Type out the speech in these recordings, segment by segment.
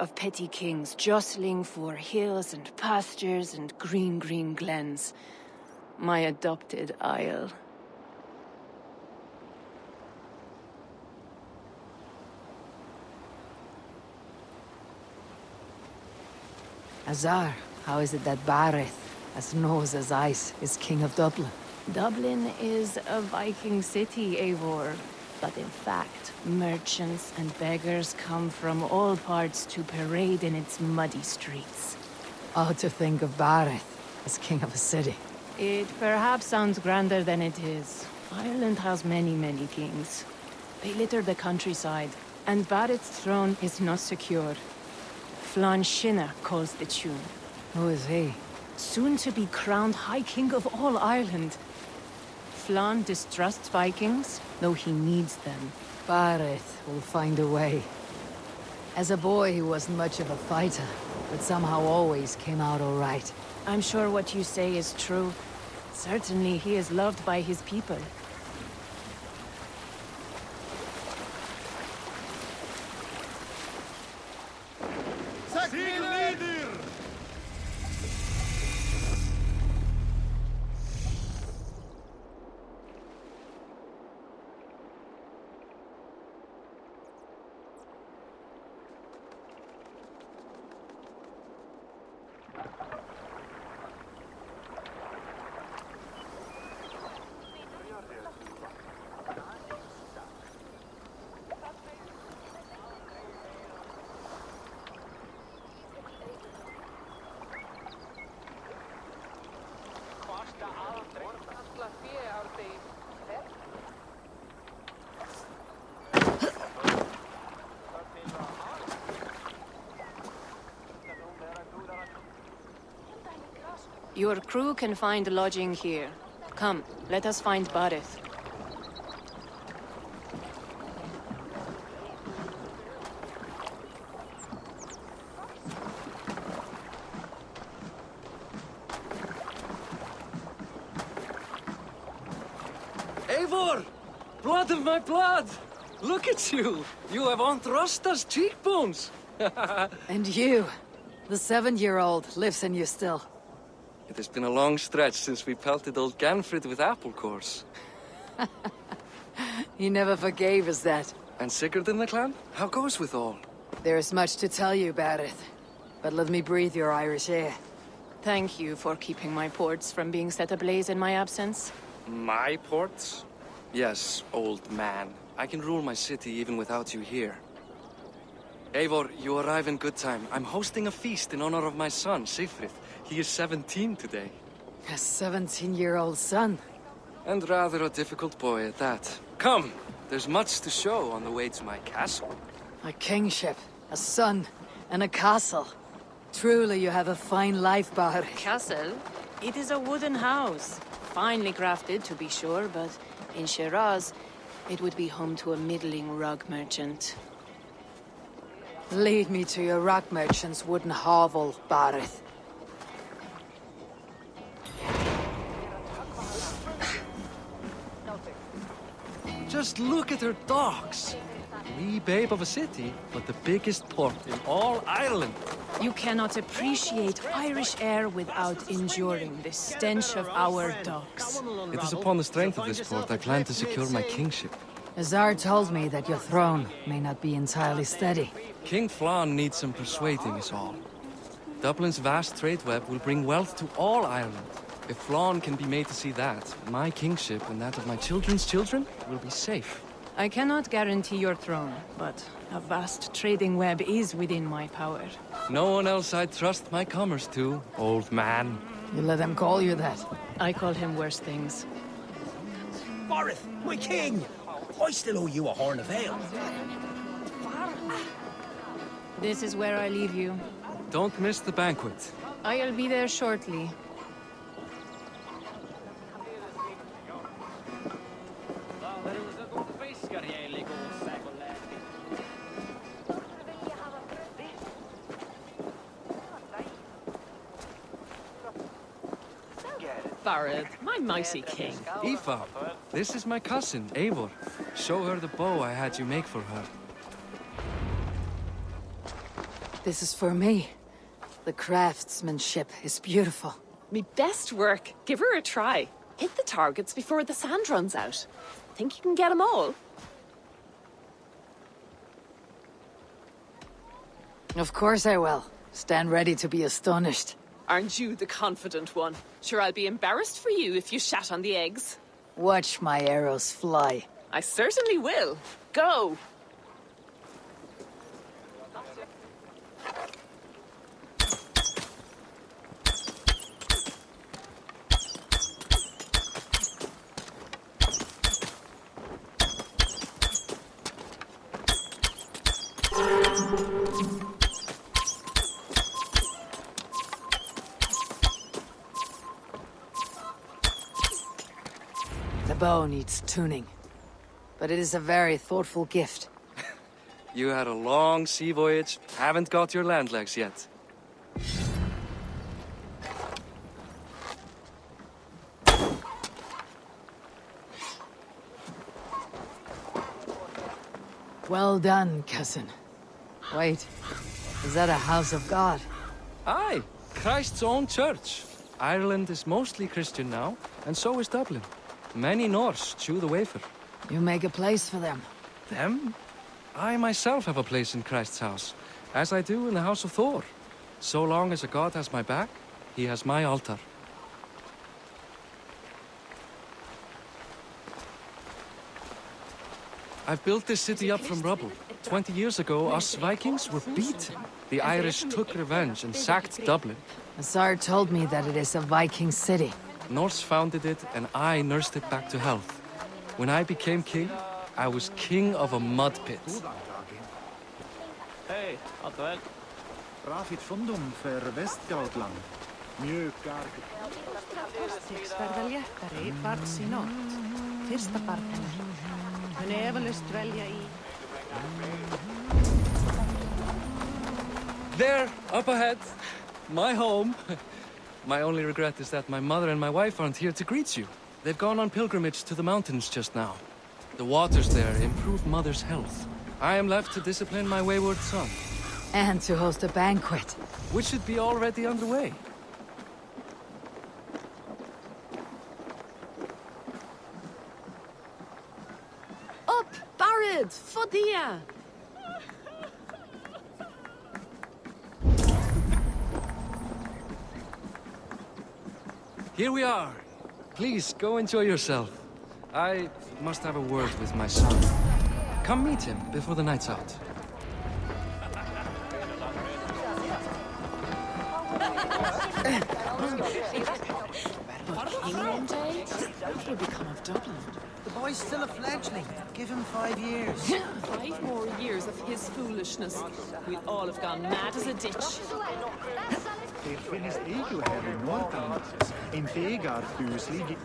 of petty kings jostling for hills and pastures and green, green glens. My adopted isle. Azar, how is it that Bareth, as nose as ice, is king of Dublin? Dublin is a Viking city, Eivor. But in fact, merchants and beggars come from all parts to parade in its muddy streets. Oh, to think of Bareth as king of a city. It perhaps sounds grander than it is. Ireland has many, many kings. They litter the countryside, and Bareth's throne is not secure. Flann Sinna calls the tune. Who is he? Soon to be crowned High King of all Ireland. Flann distrusts Vikings, though he needs them. Bareth will find a way. As a boy, he wasn't much of a fighter, but somehow always came out all right. I'm sure what you say is true. Certainly he is loved by his people. Your crew can find lodging here. Come, let us find Bareth. Eivor! Blood of my blood! Look at you! You have Aunt Rosta's cheekbones! And you, the 7-year-old, lives in you still. It has been a long stretch since we pelted old Ganfrid with apple cores. He never forgave us that. And Sigurd in the clan? How goes with all? There is much to tell you, Bareth. But let me breathe your Irish air. Thank you for keeping my ports from being set ablaze in my absence. My ports? Yes, old man. I can rule my city even without you here. Eivor, you arrive in good time. I'm hosting a feast in honor of my son, Sigfrid. He is 17 today. A 17-year-old son. And rather a difficult boy at that. Come! There's much to show on the way to my castle. A kingship, a son, and a castle. Truly you have a fine life, Bareth. Castle? It is a wooden house. Finely crafted, to be sure, but in Shiraz, it would be home to a middling rug merchant. Lead me to your rock merchant's wooden hovel, Bareth. Just look at her docks. Wee babe of a city, but the biggest port in all Ireland. You cannot appreciate Irish air without enduring the stench of our docks. It is upon the strength of this port I plan to secure my kingship. Azar told me that your throne may not be entirely steady. King Flann needs some persuading is all. Dublin's vast trade web will bring wealth to all Ireland. If Flann can be made to see that, my kingship and that of my children's children will be safe. I cannot guarantee your throne, but a vast trading web is within my power. No one else I'd trust my commerce to, old man. You let him call you that. I call him worse things. Bareth, my king! I still owe you a horn of ale. This is where I leave you. Don't miss the banquet. I'll be there shortly. Bareth, my mighty king. Aoife, this is my cousin, Eivor. Show her the bow I had you make for her. This is for me. The craftsmanship is beautiful. Me best work. Give her a try. Hit the targets before the sand runs out. Think you can get them all? Of course I will. Stand ready to be astonished. Aren't you the confident one? Sure, I'll be embarrassed for you if you shat on the eggs. Watch my arrows fly. I certainly will. Go! The bow needs tuning. But it is a very thoughtful gift. You had a long sea voyage, haven't got your land legs yet. Well done, cousin. Wait, is that a house of God? Aye, Christ's own church. Ireland is mostly Christian now, and so is Dublin. Many Norse chew the wafer. You make a place for them. Them? I myself have a place in Christ's house, as I do in the house of Thor. So long as a god has my back, he has my altar. I've built this city up from rubble. 20 years ago, us Vikings were beaten. The Irish took revenge and sacked Dublin. Azar told me that it is a Viking city. Norse founded it, and I nursed it back to health. When I became king, I was king of a mud pit. Hei, alt vel. Rafit fundum för Västgotland. Mjukar. Six verða léttari barns í nótt. Fyrsta barn hennar. Mun efalaust dvelja í... There, up ahead, my home. My only regret is that my mother and my wife aren't here to greet you. They've gone on pilgrimage to the mountains just now. The waters there improve mother's health. I am left to discipline my wayward son. And to host a banquet. Which should be already underway. Up, Barad! Fodia! Here we are. Please, go enjoy yourself. I must have a word with my son. Come meet him before the night's out. King one day? What will become of Dublin? The boy's still a fledgling. Give him 5 years. 5 more years of his foolishness. We'll all have gone mad as a ditch. Þeir finnist eigu herri norðan. En þegar þú slígi...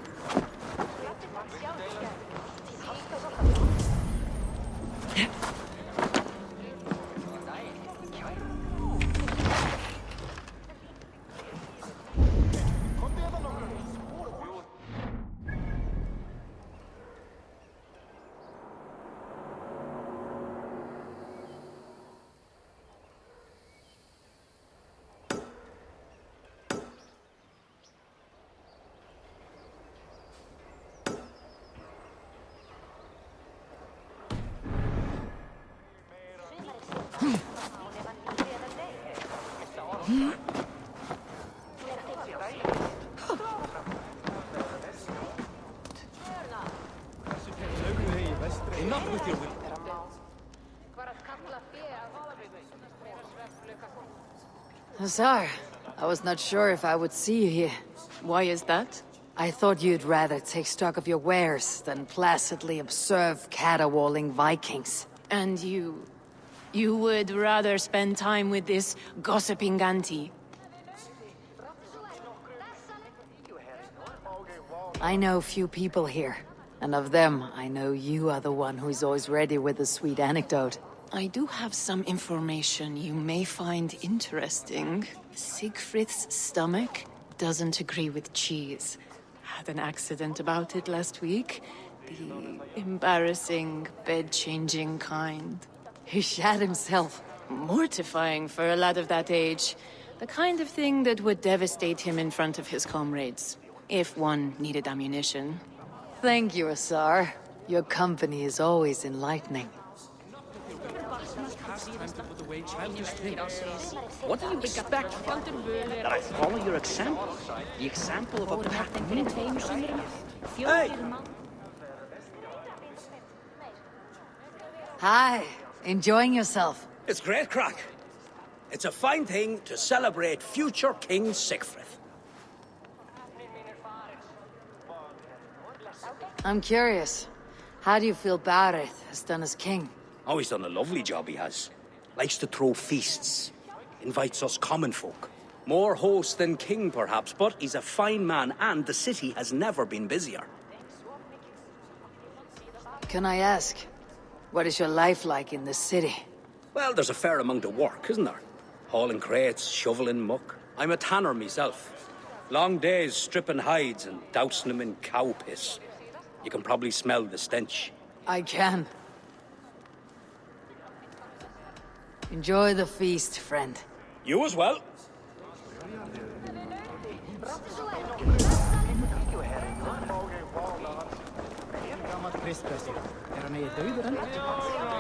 Enough with your... Azar, I was not sure if I would see you here. Why is that? I thought you'd rather take stock of your wares than placidly observe caterwauling Vikings. And you... You would rather spend time with this gossiping auntie? I know few people here, and of them, I know you are the one who is always ready with a sweet anecdote. I do have some information you may find interesting. Siegfried's stomach doesn't agree with cheese. Had an accident about it last week. The embarrassing, bed-changing kind. He shat himself. Mortifying for a lad of that age. The kind of thing that would devastate him in front of his comrades, if one needed ammunition. Thank you, Asar. Your company is always enlightening. What do you expect from me? That I follow your example? The example of a pack mule? Hey! Hi, enjoying yourself? It's great crack. It's a fine thing to celebrate future King Siegfried. I'm curious. How do you feel Bareth has done as king? Oh, he's done a lovely job, he has. Likes to throw feasts. Invites us common folk. More host than king, perhaps, but he's a fine man, and the city has never been busier. Can I ask, what is your life like in the city? Well, there's a fair amount of work, isn't there? Hauling crates, shoveling muck. I'm a tanner myself. Long days stripping hides and dousing them in cow piss. You can probably smell the stench. I can. Enjoy the feast, friend. You as well. Gammalt kristpressi. Hann eigi dauður enn?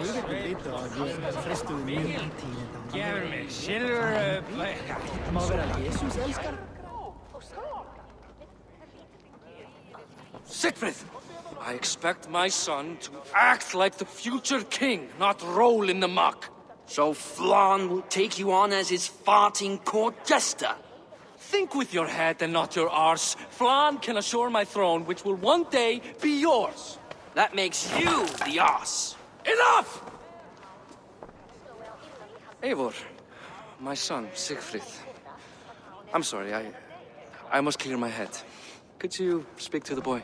Ég vil vita að ég frestuði mjög tíðinda. Gefur mig silfur... Það má vera Jesús elskar. Siegfried! I expect my son to act like the future king, not roll in the muck. So Flan will take you on as his farting court jester? Think with your head and not your arse. Flan can assure my throne, which will one day be yours. That makes you the ass. Enough! Eivor, my son, Siegfried. I'm sorry, I must clear my head. Could you speak to the boy?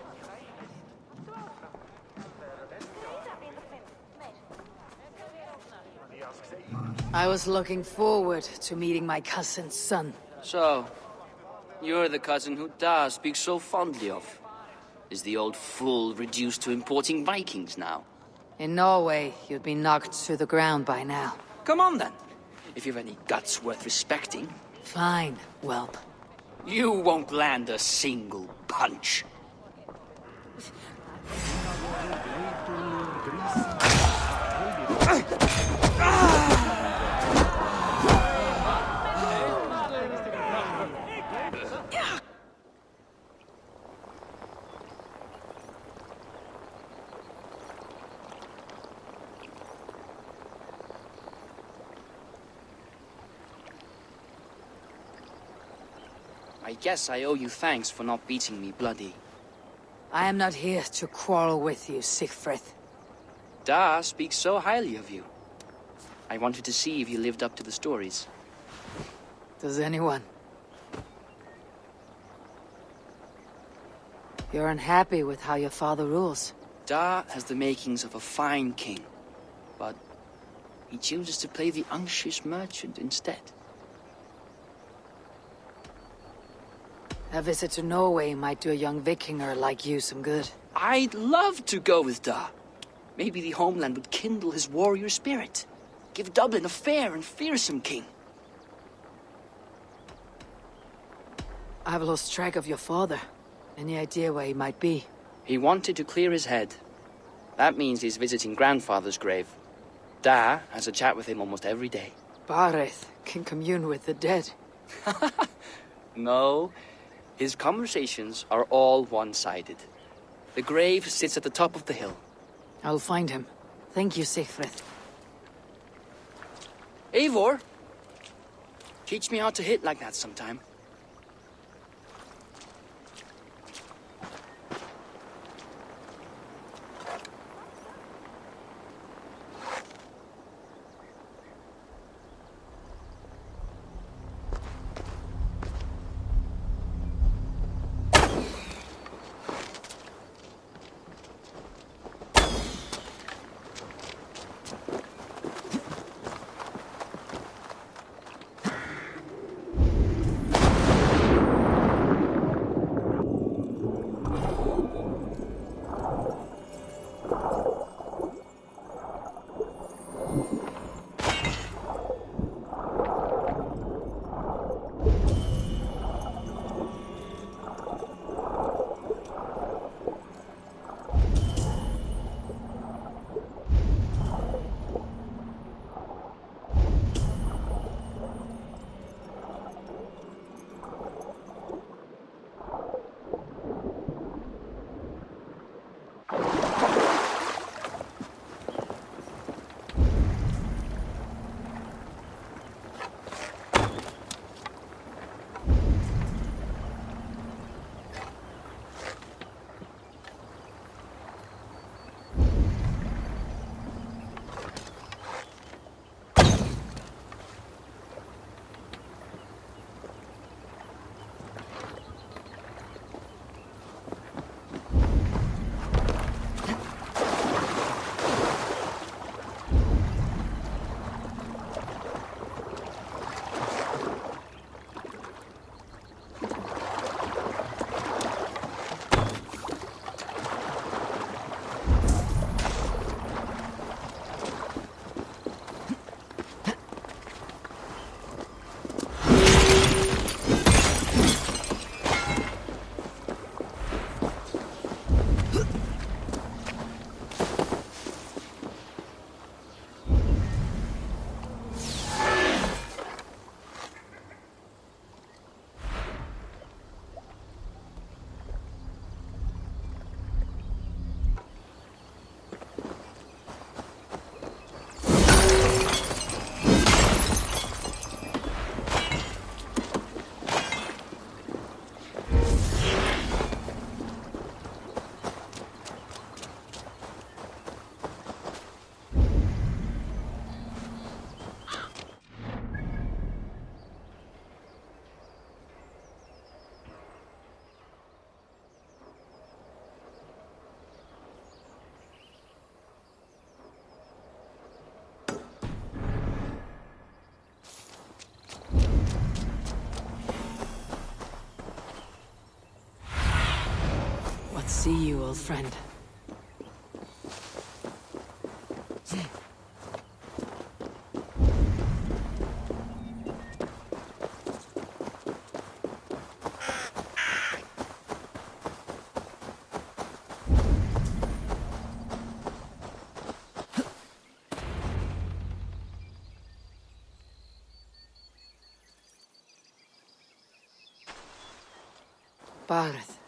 I was looking forward to meeting my cousin's son. So, you're the cousin who Da speaks so fondly of. Is the old fool reduced to importing Vikings now? In Norway, you'd be knocked to the ground by now. Come on then, if you've any guts worth respecting. Fine, whelp. You won't land a single punch. I guess I owe you thanks for not beating me bloody. I am not here to quarrel with you, Siegfried. Da speaks so highly of you. I wanted to see if you lived up to the stories. Does anyone? You're unhappy with how your father rules. Da has the makings of a fine king, but he chooses to play the unctuous merchant instead. A visit to Norway might do a young Vikinger like you some good. I'd love to go with Da. Maybe the homeland would kindle his warrior spirit. Give Dublin a fair and fearsome king. I've lost track of your father. Any idea where he might be? He wanted to clear his head. That means he's visiting grandfather's grave. Da has a chat with him almost every day. Bareth can commune with the dead. No, his conversations are all one-sided. The grave sits at the top of the hill. I'll find him. Thank you, Siegfried. Eivor, teach me how to hit like that sometime. see you, old friend. Barth.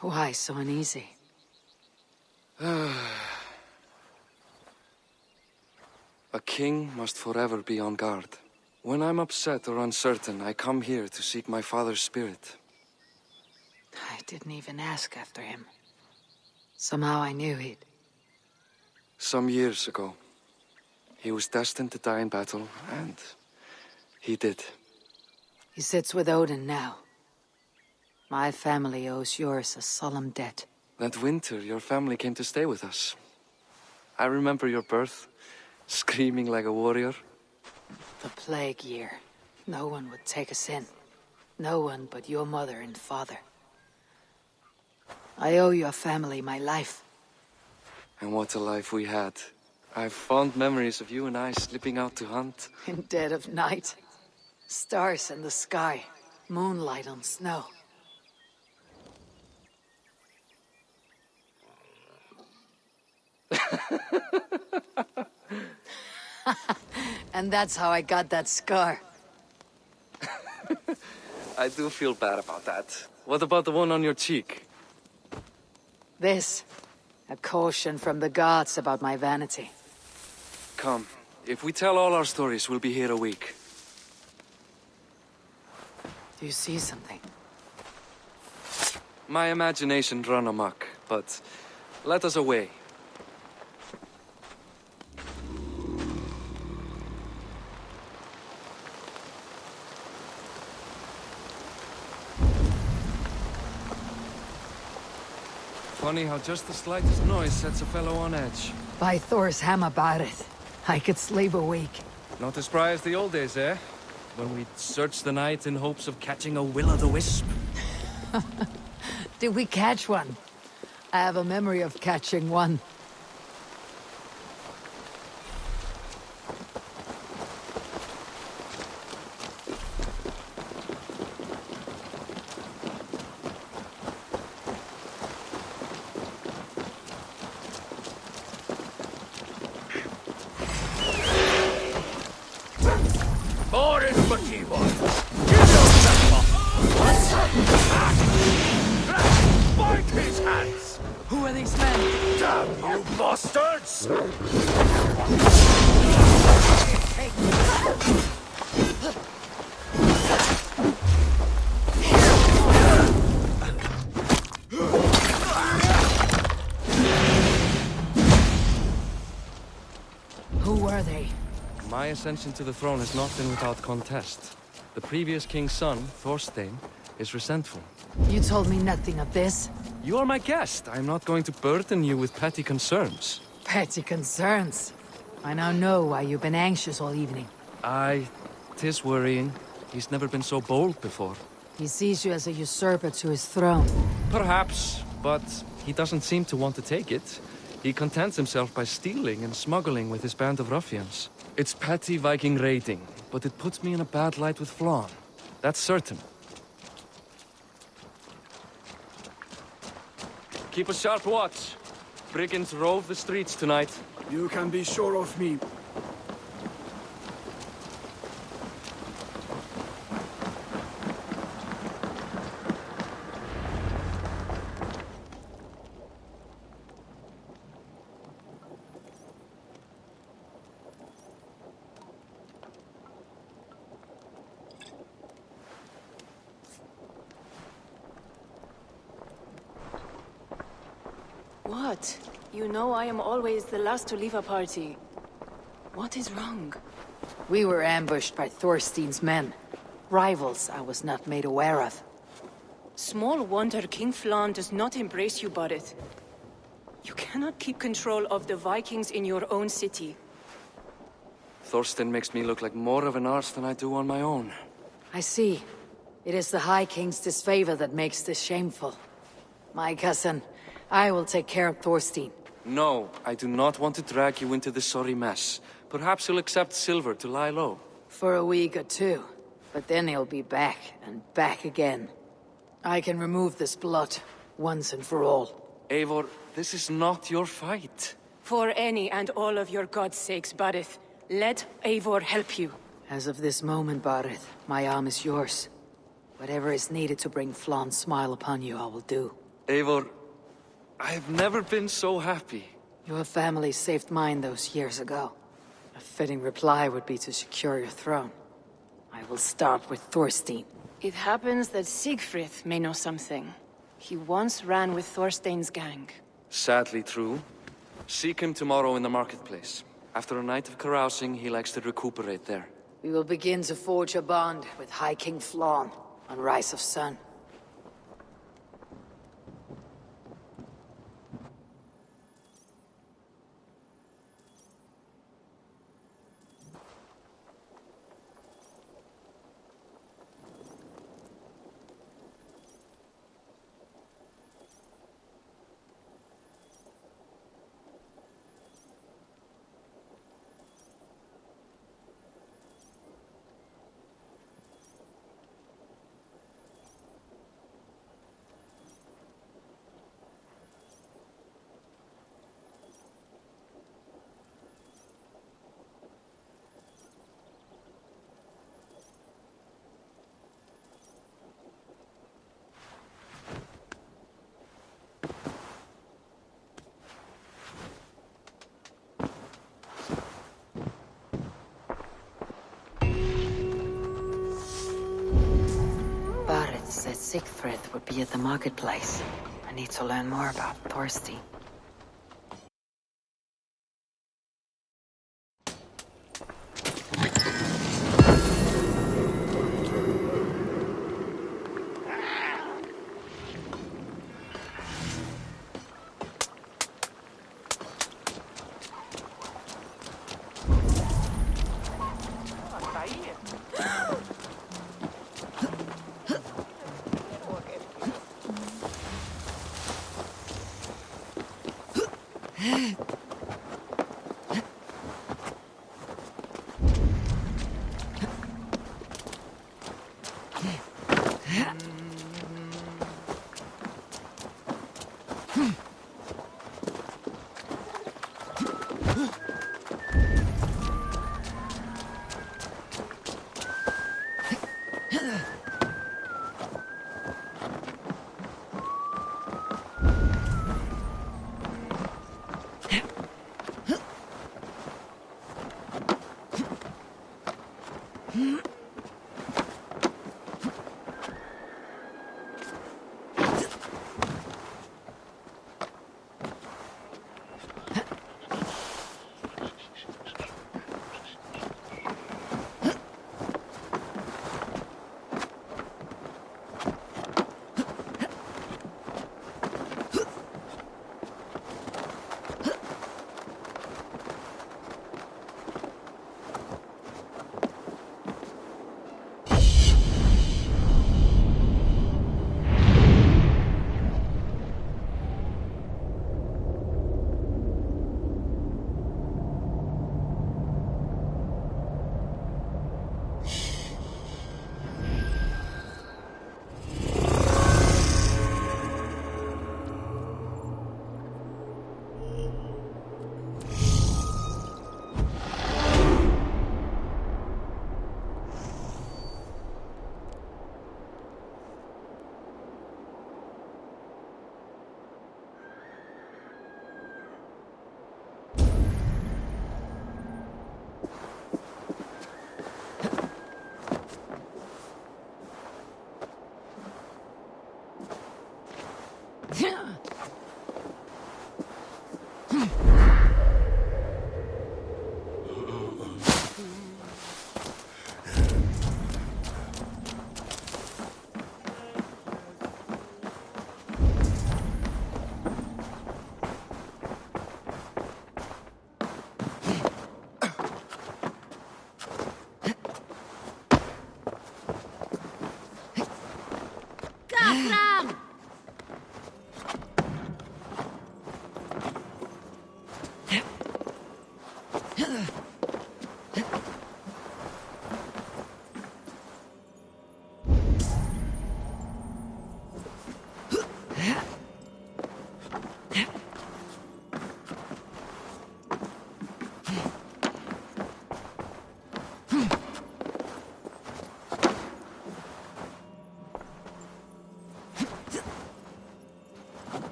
Why so uneasy? A king must forever be on guard. When I'm upset or uncertain, I come here to seek my father's spirit. I didn't even ask after him. Somehow I knew he'd... Some years ago, he was destined to die in battle, and he did. He sits with Odin now. My family owes yours a solemn debt. That winter, your family came to stay with us. I remember your birth, screaming like a warrior. The plague year. No one would take us in. No one but your mother and father. I owe your family my life. And what a life we had. I've fond memories of you and I slipping out to hunt. In dead of night. Stars in the sky. Moonlight on snow. And that's how I got that scar. I do feel bad about that. What about the one on your cheek? This. A caution from the gods about my vanity. Come. If we tell all our stories, we'll be here a week. Do you see something? My imagination run amok, but let us away. Funny how just the slightest noise sets a fellow on edge. By Thor's hammer, Barith. I could sleep a week. Not as spry as the old days, eh? When we'd search the night in hopes of catching a will-o'-the-wisp. Did we catch one? I have a memory of catching one. Who are these men? Damn you bastards! Who were they? My ascension to the throne has not been without contest. The previous king's son, Thorstein, is resentful. You told me nothing of this. You are my guest. I am not going to burden you with petty concerns. Petty concerns. I now know why you've been anxious all evening. Aye, 'tis worrying. He's never been so bold before. He sees you as a usurper to his throne. Perhaps, but he doesn't seem to want to take it. He contents himself by stealing and smuggling with his band of ruffians. It's petty Viking raiding, but it puts me in a bad light with Flann. That's certain. Keep a sharp watch. Brigands rove the streets tonight. You can be sure of me. What? You know I am always the last to leave a party. What is wrong? We were ambushed by Thorstein's men. Rivals I was not made aware of. Small wonder King Flann does not embrace you, Barith. You cannot keep control of the Vikings in your own city. Thorstein makes me look like more of an arse than I do on my own. I see. It is the High King's disfavor that makes this shameful. My cousin, I will take care of Thorstein. No, I do not want to drag you into this sorry mess. Perhaps you'll accept silver to lie low. For a week or two. But then he'll be back, and back again. I can remove this blot, once and for all. Eivor, this is not your fight. For any and all of your god's sakes, Barith, let Eivor help you. As of this moment, Barith, my arm is yours. Whatever is needed to bring Flan's smile upon you, I will do. Eivor, I have never been so happy. Your family saved mine those years ago. A fitting reply would be to secure your throne. I will start with Thorstein. It happens that Siegfried may know something. He once ran with Thorstein's gang. Sadly true. Seek him tomorrow in the marketplace. After a night of carousing, he likes to recuperate there. We will begin to forge a bond with High King Flan on Rise of Sun. Barith said Siegfried would be at the marketplace. I need to learn more about Thorstein.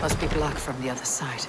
Must be blocked from the other side.